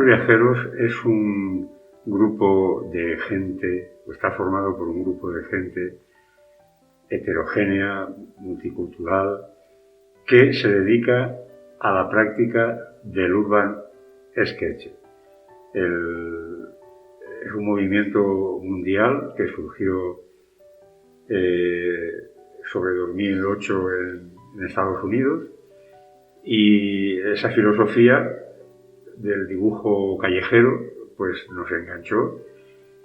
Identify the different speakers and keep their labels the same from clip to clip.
Speaker 1: Cuadernos Viajeros es un grupo de gente, está formado por un grupo de gente heterogénea, multicultural, que se dedica a la práctica del urban sketch. Es un movimiento mundial que surgió sobre 2008 en Estados Unidos, y esa filosofía del dibujo callejero pues nos enganchó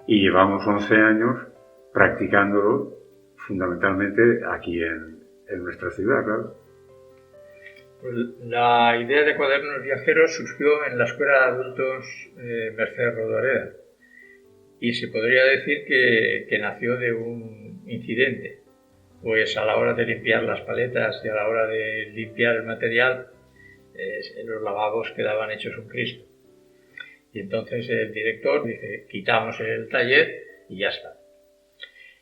Speaker 1: y llevamos 11 años practicándolo fundamentalmente aquí en nuestra ciudad, claro.
Speaker 2: Pues la idea de Cuadernos Viajeros surgió en la Escuela de Adultos Merced Rodoreda, y se podría decir que nació de un incidente. Pues a la hora de limpiar las paletas y a la hora de limpiar el material, los lavabos quedaban hechos un Cristo. Y entonces el director dice, quitamos el taller y ya está.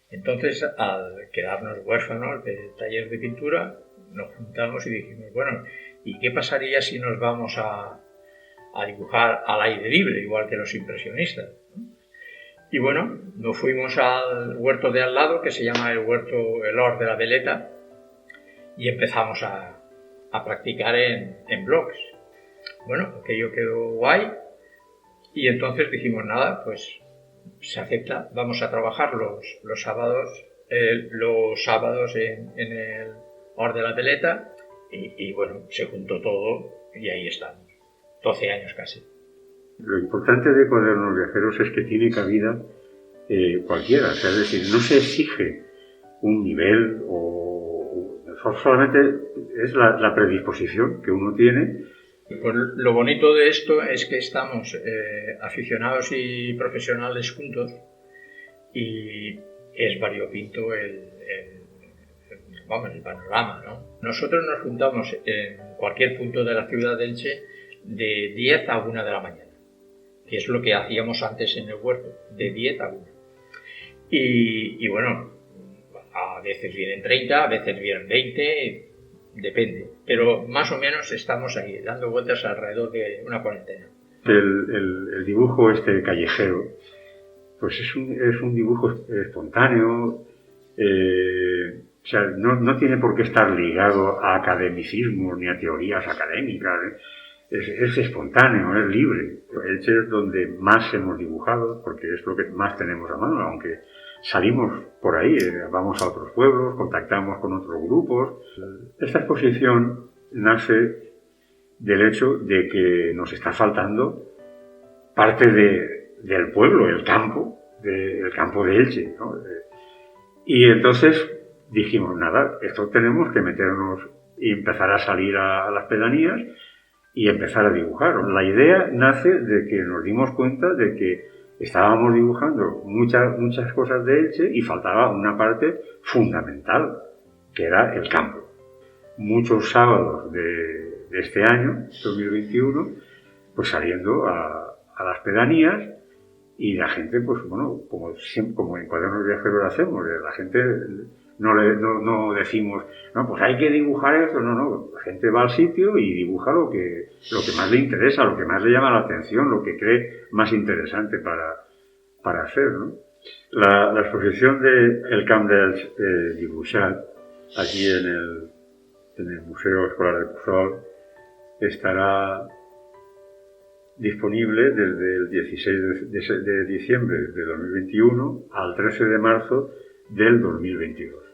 Speaker 2: Entonces, al quedarnos huérfanos del taller de pintura, nos juntamos y dijimos, bueno, ¿y qué pasaría si nos vamos a dibujar al aire libre, igual que los impresionistas? Y bueno, nos fuimos al huerto de al lado, que se llama el huerto El Hort de la Veleta, y empezamos a practicar en blogs. Bueno, aquello quedó guay, y entonces dijimos, nada, pues se acepta, vamos a trabajar los sábados en el Hort de la Veleta, y bueno, se juntó todo y ahí estamos, 12 años casi.
Speaker 1: Lo importante de Cuadernos Viajeros es que tiene cabida cualquiera, o sea, es decir, no se exige un nivel solamente es la predisposición que uno tiene.
Speaker 2: Pues lo bonito de esto es que estamos aficionados y profesionales juntos, y es variopinto el panorama, ¿no? Nosotros nos juntamos en cualquier punto de la ciudad de Elche de 10 a 1 de la mañana, que es lo que hacíamos antes en el huerto, de 10 a 1. Y bueno, a veces vienen 30, a veces vienen 20, depende. Pero más o menos estamos ahí, dando vueltas alrededor de una cuarentena.
Speaker 1: El dibujo callejero, pues es un dibujo espontáneo, o sea, no tiene por qué estar ligado a academicismos ni a teorías académicas. Es espontáneo, es libre. Elche es donde más hemos dibujado, porque es lo que más tenemos a mano, aunque salimos por ahí, vamos a otros pueblos, contactamos con otros grupos. Esta exposición nace del hecho de que nos está faltando parte del pueblo, el campo de Elche, ¿no? Y entonces dijimos, nada, esto tenemos que meternos y empezar a salir a las pedanías y empezar a dibujar. La idea nace de que nos dimos cuenta de que estábamos dibujando muchas cosas de Elche y faltaba una parte fundamental, que era el campo. Muchos sábados de este año, 2021, pues saliendo a las pedanías, y la gente, pues bueno, como en Cuadernos Viajeros lo hacemos, la gente no decimos, no, pues hay que dibujar esto, no, la gente va al sitio y dibuja lo que más le interesa, lo que más le llama la atención, lo que cree más interesante para hacer, ¿no? La exposición de El Camp de Dibuixat, aquí en el Museo Escolar de Puzol, estará disponible desde el 16 de diciembre de 2021 al 13 de marzo del 2022.